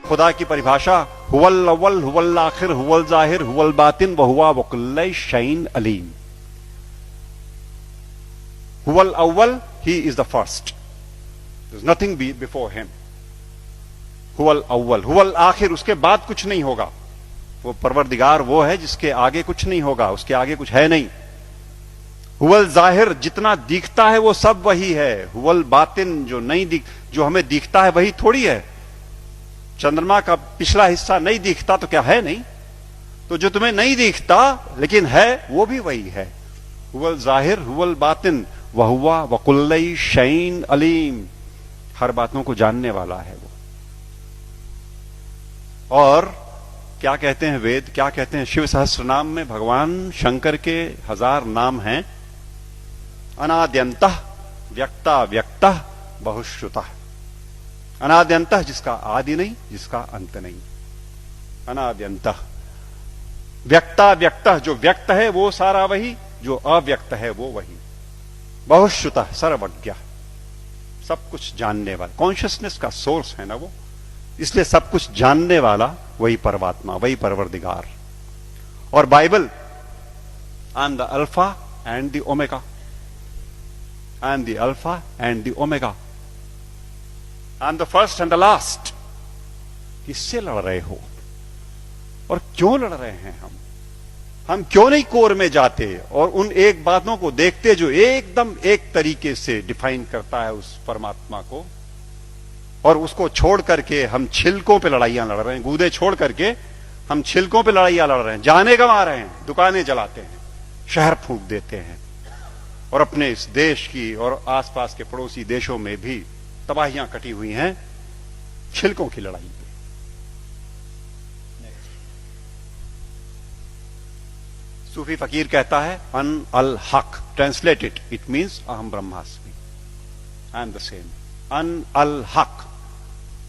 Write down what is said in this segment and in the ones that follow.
खुदा की परिभाषा हुवल अव्वल हुवल आखिर हुवल जाहिर हुवल बातिन व हुवा वकुल्लै शैइन अलीम। हुवल अव्वल, he is the first, there is nothing before him. हुवल अव्वल, हुवल आखिर, उसके बाद कुछ नहीं होगा। वो परवरदिगार वो है जिसके आगे कुछ नहीं होगा, उसके आगे कुछ है नहीं। हुवल जाहिर, जितना दिखता है वो सब वही है। हुवल बातिन, जो हमें दिखता है वही थोड़ी है। चंद्रमा का पिछला हिस्सा नहीं दिखता तो क्या है नहीं? तो जो तुम्हें नहीं दिखता लेकिन है वो भी वही है। हुवल जाहिर हुवल बातिन वहुवा वकुल्लै शैइन अलीम, हर बातों को जानने वाला है वो। और क्या कहते हैं वेद, क्या कहते हैं? शिव सहस्त्र नाम में भगवान शंकर के 1000 नाम हैं। अनाद्यंतः व्यक्ता व्यक्तः बहुश्रुतः। अनाद्यंतः, जिसका आदि नहीं, जिसका अंत नहीं। अनाद्यंतः व्यक्ता व्यक्तः, जो व्यक्त है वो सारा वही, जो अव्यक्त है वो वही। बहुश्रुतः, सर्वज्ञ, सब कुछ जानने वाला, कॉन्शियसनेस का सोर्स है ना वो, इसलिए सब कुछ जानने वाला वही परमात्मा, वही परवरदिगार। और Bible, I am the alpha and the omega, I am the alpha and the omega, I am the first and the last. किससे लड़ रहे हो और क्यों लड़ रहे हैं? हम क्यों नहीं कोर में जाते और उन एक बातों को देखते जो एकदम एक तरीके से डिफाइन करता है उस परमात्मा को, और उसको छोड़ करके हम छिलकों पे लड़ाइयां लड़ रहे हैं। गूदे छोड़ करके हम छिलकों पे लड़ाइयां लड़ रहे हैं, जाने गंवा रहे हैं, दुकानें जलाते हैं, शहर फूंक देते हैं, और अपने इस देश की और आसपास के पड़ोसी देशों में भी तबाहियां कटी हुई हैं छिलकों की लड़ाई पे। सूफी फकीर कहता है अन अल हक, ट्रांसलेटेड इट मीन्स अहम ब्रह्मास्मि, आई एम द सेम। अन अल हक,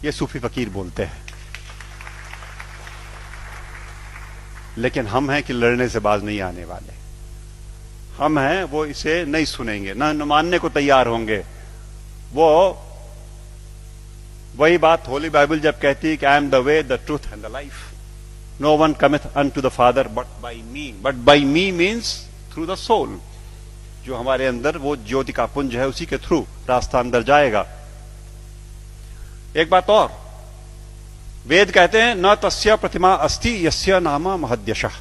ये सूफी फकीर बोलते हैं। लेकिन हम हैं कि लड़ने से बाज नहीं आने वाले। हम हैं वो इसे नहीं सुनेंगे, न मानने को तैयार होंगे। वो वही बात होली बाइबल जब कहती है कि I am the way the truth and the life, no one cometh unto the father but by me. But by me means through the soul, जो हमारे अंदर वो ज्योति का पुंज है, उसी के थ्रू रास्ता अंदर जाएगा। एक बात और, वेद कहते हैं न तस्य प्रतिमा अस्ति यस्य नाम महद्यशः,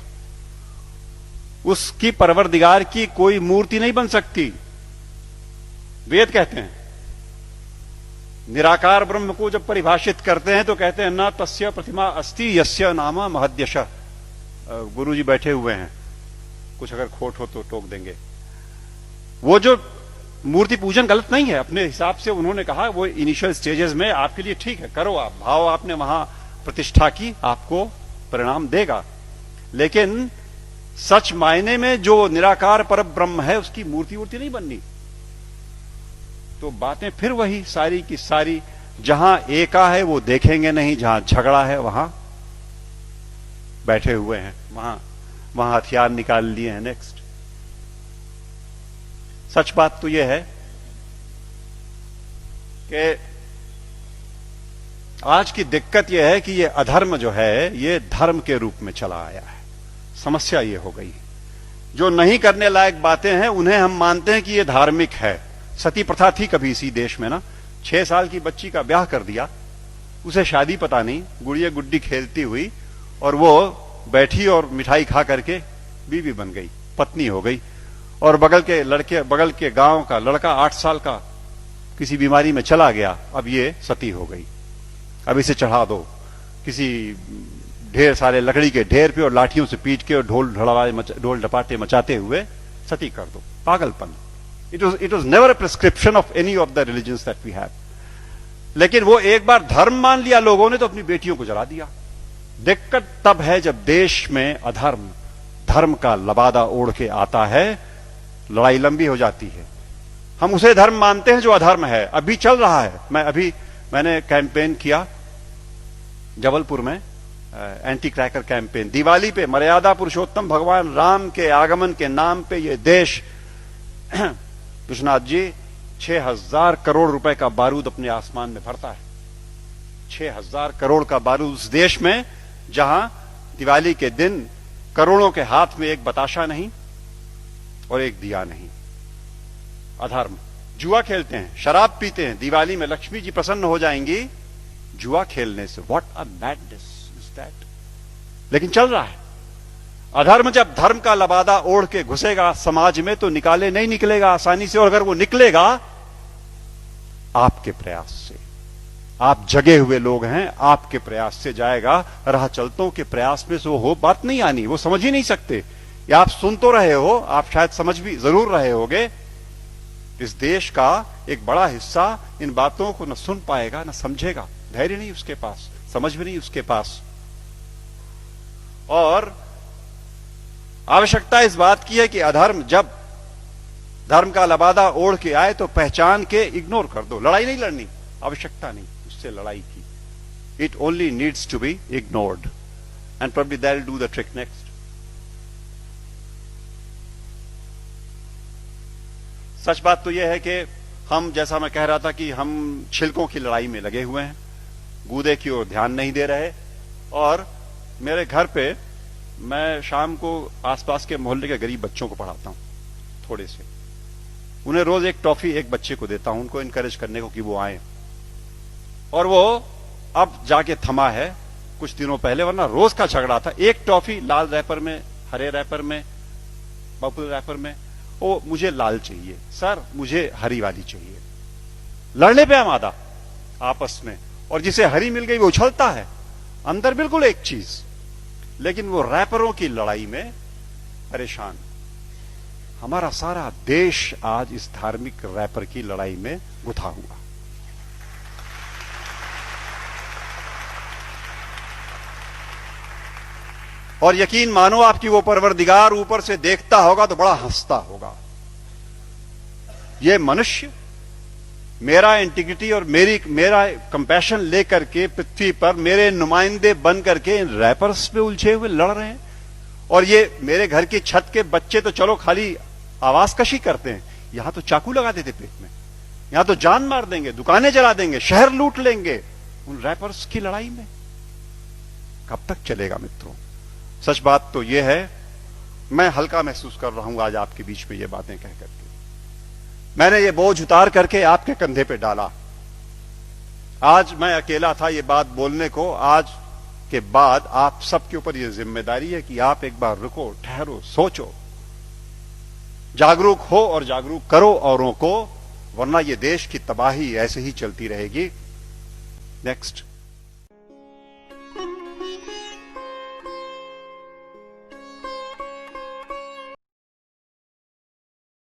उसकी परवरदिगार की कोई मूर्ति नहीं बन सकती। वेद कहते हैं, निराकार ब्रह्म को जब परिभाषित करते हैं तो कहते हैं न तस्य प्रतिमा अस्ति यस्य नाम महद्यशः। गुरुजी बैठे हुए हैं, कुछ अगर खोट हो तो टोक देंगे। वो जो मूर्ति पूजन गलत नहीं है, अपने हिसाब से उन्होंने कहा वो इनिशियल स्टेजेस में आपके लिए ठीक है, करो आप, भाव आपने वहां प्रतिष्ठा की, आपको परिणाम देगा। लेकिन सच मायने में जो निराकार पर ब्रह्म है उसकी मूर्ति वूर्ति नहीं बननी। तो बातें फिर वही सारी की सारी, जहां एका है वो देखेंगे नहीं, जहां झगड़ा है वहां बैठे हुए हैं, वहां हथियार निकाल लिए हैं। नेक्स्ट, सच बात तो यह है कि आज की दिक्कत यह है कि ये अधर्म जो है ये धर्म के रूप में चला आया है। समस्या ये हो गई, जो नहीं करने लायक बातें हैं उन्हें हम मानते हैं कि ये धार्मिक है। सती प्रथा थी कभी इसी देश में ना, 6 साल की बच्ची का ब्याह कर दिया, उसे शादी पता नहीं, गुड़िया गुड्डी खेलती हुई, और वो बैठी और मिठाई खा करके बीवी बन गई, पत्नी हो गई। और बगल के गांव का लड़का 8 साल का किसी बीमारी में चला गया, अब ये सती हो गई। अब इसे चढ़ा दो किसी ढेर सारे लकड़ी के ढेर पे और लाठियों से पीट के और ढोल डपाटे मचाते हुए सती कर दो। पागलपन। It was never a prescription of any of the religions that we have. लेकिन वो एक बार धर्म मान लिया लोगों ने तो अपनी बेटियों को जला दिया। दिक्कत तब है जब देश में अधर्म धर्म का लबादा ओढ़ के आता है, लड़ाई लंबी हो जाती है। हम उसे धर्म मानते हैं जो अधर्म है। अभी चल रहा है, मैंने कैंपेन किया जबलपुर में, एंटी क्रैकर कैंपेन। दिवाली पे मर्यादा पुरुषोत्तम भगवान राम के आगमन के नाम पे ये देश, विश्वनाथ जी, 6000 करोड़ रुपए का बारूद अपने आसमान में भरता है। 6,000 करोड़ का बारूद उस देश में जहां दिवाली के दिन करोड़ों के हाथ में एक बताशा नहीं और एक दिया नहीं। अधर्म। जुआ खेलते हैं, शराब पीते हैं, दिवाली में लक्ष्मी जी प्रसन्न हो जाएंगी जुआ खेलने से। What a madness is that. लेकिन चल रहा है। अधर्म जब धर्म का लबादा ओढ़ के घुसेगा समाज में तो नहीं निकलेगा आसानी से। और अगर वो निकलेगा आपके प्रयास से, आप जगे हुए लोग हैं, आपके प्रयास से जाएगा। राह चलतों के प्रयास में से वो बात नहीं आनी, वो समझ ही नहीं सकते। या आप सुन तो रहे हो, आप शायद समझ भी जरूर रहे होगे। इस देश का एक बड़ा हिस्सा इन बातों को न सुन पाएगा न समझेगा। धैर्य नहीं उसके पास, समझ भी नहीं उसके पास। और आवश्यकता इस बात की है कि अधर्म जब धर्म का लबादा ओढ़ के आए तो पहचान के इग्नोर कर दो। लड़ाई नहीं लड़नी, आवश्यकता नहीं उससे लड़ाई की। It only needs to be ignored and probably that will do the trick next. सच बात तो यह है कि हम, जैसा मैं कह रहा था, कि हम छिलकों की लड़ाई में लगे हुए हैं, गूदे की ओर ध्यान नहीं दे रहे। और मेरे घर पे मैं शाम को आसपास के मोहल्ले के गरीब बच्चों को पढ़ाता हूं, थोड़े से। उन्हें रोज एक टॉफी एक बच्चे को देता हूं, उनको इनकरेज करने को कि वो आए। और वो अब जाके थमा है, कुछ दिनों पहले, वरना रोज का झगड़ा था। एक टॉफी लाल रैपर में, हरे रैपर में, पर्पल रैपर में। ओ मुझे लाल चाहिए सर, मुझे हरी वाली चाहिए। लड़ने पे आमादा आपस में। और जिसे हरी मिल गई वो उछलता है, अंदर बिल्कुल एक चीज, लेकिन वो रैपरों की लड़ाई में परेशान। हमारा सारा देश आज इस धार्मिक रैपर की लड़ाई में गुथा हुआ। और यकीन मानो आपकी वो परवरदिगार ऊपर से देखता होगा तो बड़ा हंसता होगा। ये मनुष्य मेरा इंटीग्रिटी और मेरा कंपैशन लेकर के पृथ्वी पर मेरे नुमाइंदे बन करके इन रैपर्स पे उलझे हुए लड़ रहे हैं। और ये मेरे घर की छत के बच्चे तो चलो खाली आवाज कशी करते हैं, यहां तो चाकू लगा देते पेट में, यहां तो जान मार देंगे, दुकानें जला देंगे, शहर लूट लेंगे। उन रैपर्स की लड़ाई में कब तक चलेगा मित्रों? सच बात तो यह है, मैं हल्का महसूस कर रहा हूं आज आपके बीच में ये बातें कह करके। मैंने ये बोझ उतार करके आपके कंधे पे डाला। आज मैं अकेला था ये बात बोलने को। आज के बाद आप सबके ऊपर ये जिम्मेदारी है कि आप एक बार रुको, ठहरो, सोचो, जागरूक हो और जागरूक करो औरों को, वरना ये देश की तबाही ऐसे ही चलती रहेगी। नेक्स्ट।